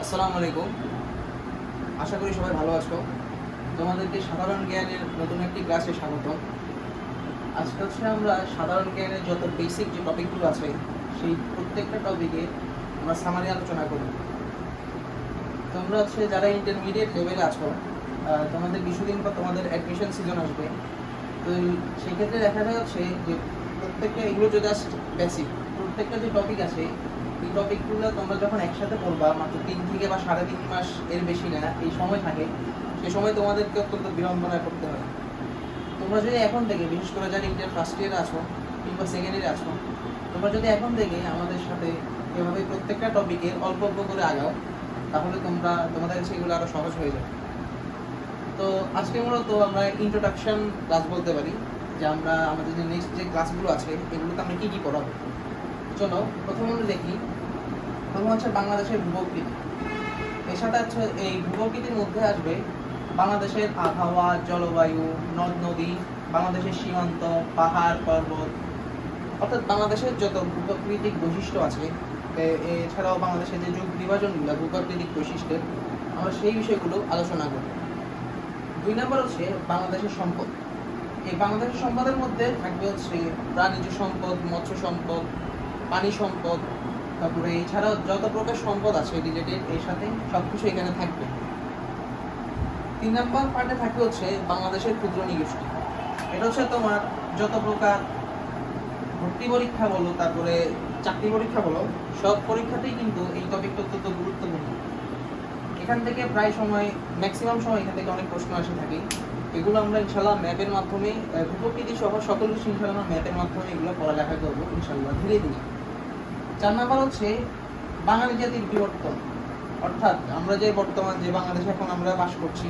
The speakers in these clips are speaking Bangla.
আসসালামু আলাইকুম। আশা করি সবাই ভালো আছো। তোমাদেরকে সাধারণ জ্ঞানের নতুন একটি ক্লাসে স্বাগতম। আজকে আমরা সাধারণ জ্ঞানের যত বেসিক যে টপিকগুলো আছে সেই প্রত্যেকটা টপিকে আমরা সামারি আলোচনা করব। তোমরা যারা ইন্টারমিডিয়েট লেভেলে আছো, তোমাদের কিছুদিন পর তোমাদের অ্যাডমিশন সিজন আসবে। তো সেক্ষেত্রে দেখা যাচ্ছে যে প্রত্যেকটা এগুলো যে জাস্ট বেসিক, প্রত্যেকটা যে টপিক আছে এই টপিকগুলো তোমরা যখন একসাথে পড়বা, মাত্র 3 থেকে বা 3.5 মাস এর বেশি না এই সময় থাকে, সে সময় তোমাদেরকে অত্যন্ত বিড়ম্বনা করতে হয়। তোমরা যদি এখন থেকে, বিশেষ করে যারা ইন্টার ফার্স্ট ইয়ারে আছো কিংবা সেকেন্ড ইয়ারে আছো, তোমরা যদি এখন থেকে আমাদের সাথে এভাবে প্রত্যেকটা টপিকের অল্প অল্প করে আগাও, তাহলে তোমাদের কাছে এগুলো আরও সহজ হয়ে যাবে। তো আজকে মূলত আমরা ইন্ট্রোডাকশন ক্লাস বলতে পারি, যে আমরা আমাদের যে নেক্সট যে ক্লাসগুলো আছে এগুলোতে আমরা কী কী পড়াবো। চলো প্রথমে আমরা দেখি। প্রথম বাংলাদেশের ভূপ্রকৃতি। এর সাথে এই ভূপ্রকৃতির মধ্যে আসবে বাংলাদেশের আবহাওয়া, জলবায়ু, নদ নদী, বাংলাদেশের সীমান্ত, পাহাড় পর্বত, অর্থাৎ বাংলাদেশের যত ভূপ্রাকৃতিক বৈশিষ্ট্য আছে। এছাড়াও বাংলাদেশের যে যুগ বিভাজনগুলো ভূপ্রাকৃতিক বৈশিষ্ট্যের, আমরা সেই বিষয়গুলো আলোচনা করব। 2 নম্বর বাংলাদেশের সম্পদ। এই বাংলাদেশের সম্পদের মধ্যে থাকবে প্রাণীজ সম্পদ, মৎস্য সম্পদ, পানি সম্পদ, তারপরে এছাড়াও যত প্রকার সম্পদ আছে রিলেটেড এর সাথে সবকিছু এখানে থাকবে। 3 নম্বর পার্টে থাকবে বাংলাদেশের ক্ষুদ্র নিগোষ্ঠী। এটা তোমার যত প্রকার ভর্তি পরীক্ষা বলো, তারপরে চাকরি পরীক্ষা বলো, সব পরীক্ষাতেই কিন্তু এই টপিকটা অত্যন্ত গুরুত্বপূর্ণ। এখান থেকে প্রায় সময়, ম্যাক্সিমাম সময় এখান থেকে অনেক প্রশ্ন আসে থাকে। এগুলো আমরা ইনশাল্লাহ ম্যাপের মাধ্যমে, ভূপ্রকৃতি সহ সকল কিছু ইনশাল্লাহ ম্যাপের মাধ্যমে এগুলো পড়ালেখা করবো ইনশাল্লাহ ধীরে ধীরে। 4 নম্বর বাঙালি জাতির বিবর্তন। অর্থাৎ আমরা যে বর্তমান যে বাংলাদেশে এখন আমরা বাস করছি,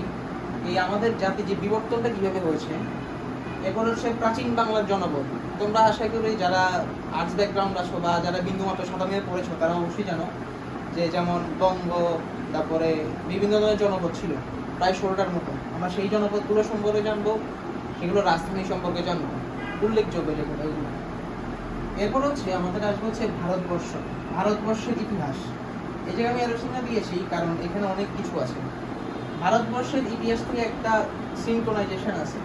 এই আমাদের জাতি যে বিবর্তনটা কীভাবে হয়েছে। এরপর প্রাচীন বাংলার জনপদ। তোমরা আশা করি যারা আর্টস ব্যাকগ্রাউন্ড আছো বা যারা বিন্দুমাত্র সাধারণে পড়েছো তারা অবশ্যই জানো যে যেমন বঙ্গ, তারপরে বিভিন্ন ধরনের জনপদ ছিল প্রায় 16টার মতো। আমরা সেই জনপদগুলো সম্পর্কে জানবো, সেগুলো রাজধানী সম্পর্কে জানবো, উল্লেখযোগ্য যেগুলো ওইগুলো। এরপর আমাদের আসবে ভারতবর্ষ, ভারতবর্ষের ইতিহাস। এই জায়গায় আমি আলোচনা দিয়েছি কারণ এখানে অনেক কিছু আছে। ভারতবর্ষের ইতিহাস থেকে একটা সিনক্রোনাইজেশন আছে।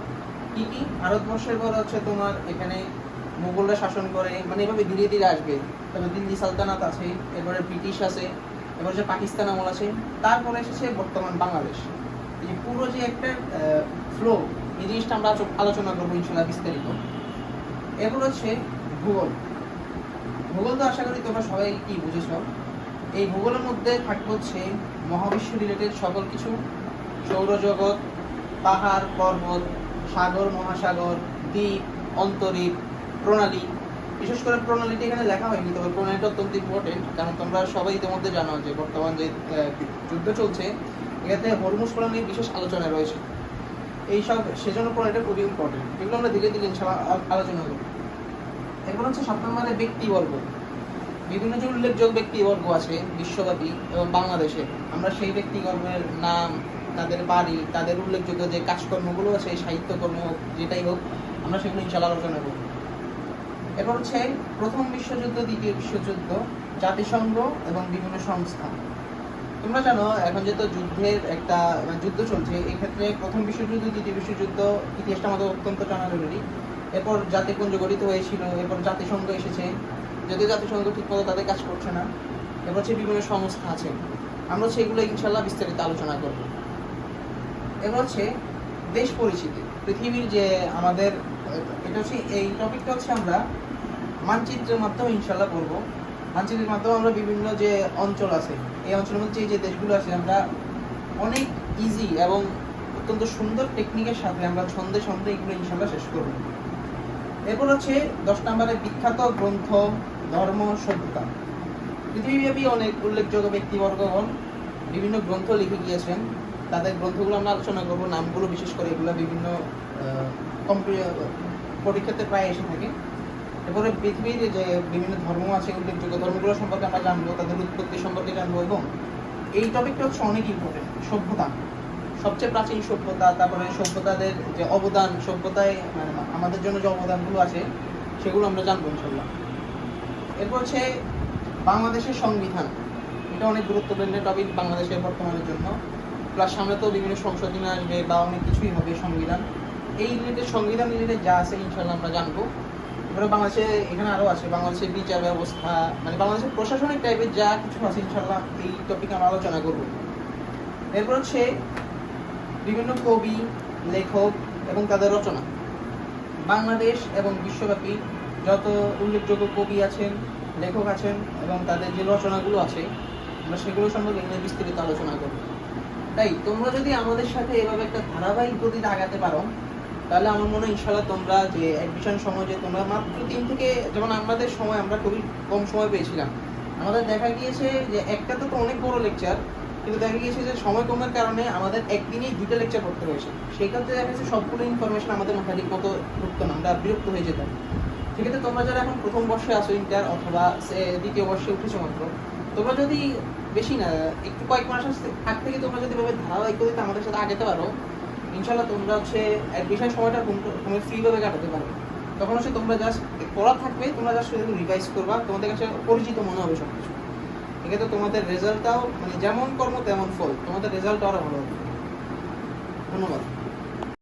কি কি? ভারতবর্ষের পর তোমার এখানে মুঘলরা শাসন করে, মানে এভাবে ধীরে ধীরে আসবে। তবে দিল্লি সালতানাত আছে, এরপরে ব্রিটিশ আছে, এবার পাকিস্তান আমল আছে, তারপরে এসেছে বর্তমান বাংলাদেশ। এই যে পুরো যে একটা ফ্লো, এই জিনিসটা আমরা আলোচনা করবো ইনশাল্লাহ বিস্তারিত। এরপর ভূগোল। ভূগোল তো আশা করি তোমরা সবাই কি বুঝেছ। এই ভূগোলের মধ্যে থাকবে মহাবিশ্ব রিলেটেড সকল কিছু, সৌরজগৎ, পাহাড় পর্বত, সাগর মহাসাগর, দ্বীপ, অন্তরীপ, প্রণালী। বিশেষ করে প্রণালীটি এখানে লেখা হয়নি, তবে প্রণালীটা অত্যন্ত ইম্পর্টেন্ট, কারণ তোমরা সবাই ইতিমধ্যে জানো যে বর্তমান যে যুদ্ধ চলছে এখানে হরমুজ প্রণালীর বিশেষ আলোচনা রয়েছে। এইসব সেজন্য প্রণালীটা খুবই ইম্পর্টেন্ট। এগুলো আমরা ধীরে ধীরে ইনশাআল্লাহ আলোচনা করব। এরপর 7 নম্বরে ব্যক্তিবর্গ। বিভিন্ন যে উল্লেখযোগ্য ব্যক্তিবর্গ আছে বিশ্বব্যাপী এবং বাংলাদেশে, আমরা সেই ব্যক্তিবর্গের নাম, তাদের বাড়ি, তাদের উল্লেখযোগ্য যে কাজকর্মগুলো আছে, সাহিত্যকর্ম যেটাই হোক, আমরা সেগুলো ইনশাআল্লাহ আলোচনা করব। এরপর প্রথম বিশ্বযুদ্ধ, দ্বিতীয় বিশ্বযুদ্ধ, জাতিসংঘ এবং বিভিন্ন সংস্থা। তোমরা জানো এখন যেহেতু যুদ্ধের একটা যুদ্ধ চলছে, এই ক্ষেত্রে প্রথম বিশ্বযুদ্ধ, দ্বিতীয় বিশ্বযুদ্ধ ইতিহাসটা আমাদের অত্যন্ত জানা জরুরি। এরপর জাতিপুঞ্জ গঠিত হয়েছিল, এরপর জাতিসংঘ এসেছে, যদিও জাতিসংঘ ঠিকমতো তাদের কাজ করছে না। এরপর বিভিন্ন সংস্থা আছে, আমরা সেগুলো ইনশাল্লাহ বিস্তারিত আলোচনা করব। এবার দেশ পরিচিতি। পৃথিবীর যে আমাদের এটা এই টপিকটা আমরা মানচিত্রের মাধ্যমে ইনশাল্লাহ পড়বো। মানচিত্রের মাধ্যমে আমরা বিভিন্ন যে অঞ্চল আছে, এই অঞ্চলের মধ্যে যে দেশগুলো আছে, আমরা অনেক ইজি এবং অত্যন্ত সুন্দর টেকনিকের সাথে আমরা ছন্দে ছন্দে এগুলো ইনশাল্লাহ শেষ করব। এরপর 10 নম্বরে বিখ্যাত গ্রন্থ, ধর্ম, সভ্যতা। পৃথিবীব্যাপী অনেক উল্লেখযোগ্য ব্যক্তিবর্গগণ বিভিন্ন গ্রন্থ লিখে গিয়েছেন, তাদের গ্রন্থগুলো আমরা আলোচনা করব। নামগুলো বিশেষ করে এগুলো বিভিন্ন পরীক্ষাতে প্রায় এসে থাকে। এরপরে পৃথিবীর যে বিভিন্ন ধর্ম আছে, উল্লেখযোগ্য ধর্মগুলো সম্পর্কে আমরা জানবো, তাদের উৎপত্তি সম্পর্কে জানবো। এবং এই টপিকটা অনেক ইম্পর্টেন্ট। সভ্যতা, সবচেয়ে প্রাচীন সভ্যতা, তারপরে সভ্যতাদের যে অবদান, সভ্যতায় মানে আমাদের জন্য যে অবদানগুলো আছে সেগুলো আমরা জানবো ইনশাল্লাহ। এরপর বাংলাদেশের সংবিধান। এটা অনেক গুরুত্বপূর্ণ টপিক বাংলাদেশের বর্তমানের জন্য। প্লাস সামনে তো বিভিন্ন সংশোধনী আসবে বা অনেক কিছুই হবে সংবিধান, এই রিলেটেড সংবিধান রিলেটেড যা আছে ইনশাল্লাহ আমরা জানবো। এবারে বাংলাদেশে এখানে আরও আছে বাংলাদেশের বিচার ব্যবস্থা, মানে বাংলাদেশের প্রশাসনিক টাইপের যা কিছু আছে ইনশাল্লাহ এই টপিকে আমরা আলোচনা করব। এরপর হচ্ছে বিভিন্ন কবি, লেখক এবং তাদের রচনা। বাংলাদেশ এবং বিশ্বব্যাপী যত উল্লেখযোগ্য কবি আছেন, লেখক আছেন এবং তাদের যে রচনাগুলো আছে আমরা সেগুলো সম্পর্কে এখানে বিস্তারিত আলোচনা করব। তাই তোমরা যদি আমাদের সাথে এভাবে একটা ধারাবাহিক গতিতে আগাতে পারো, তাহলে আমার মনে হয় ইনশাল্লাহ তোমরা যে অ্যাডমিশন সময় যে তোমরা মাত্র 3 থেকে, যেমন আমাদের সময় আমরা খুবই কম সময় পেয়েছিলাম, আমাদের দেখা গিয়েছে যে একটা তো অনেক বড় লেকচার, কিন্তু দেখা গিয়েছে যে সময় কমের কারণে আমাদের একদিনেই 2টা লেকচার করতে হয়েছে। সেই ক্ষেত্রে দেখা যাচ্ছে সবগুলো ইনফরমেশন আমাদের মাথায় ঠিক মতো ঢুকতো না, আমরা বিরক্ত হয়ে যেতাম। সেক্ষেত্রে তোমরা যারা এখন প্রথম বর্ষে আসো ইন্টার অথবা দ্বিতীয় বর্ষে উঠেছো মাত্র, তোমরা যদি বেশি না একটু কয়েক মাস আগ থেকে তোমরা যদি ভাবে ধারাবাহিক গতিতে আমাদের সাথে আগাতে পারো, ইনশাল্লাহ তোমরা হচ্ছে অ্যাডমিশন সময়টা তোমরা ফ্রিভাবে কাটাতে পারো। তখন হচ্ছে তোমরা জাস্ট পড়া থাকবে, তোমরা জাস্ট শুধু রিভাইজ করবা, তোমাদের কাছে পরিচিত মনে হবে সব কিছু। এক্ষেত্রে তোমাদের রেজাল্টটাও মানে যেমন কর্ম তেমন ফল, তোমাদের রেজাল্ট আরও ভালো হবে। ধন্যবাদ।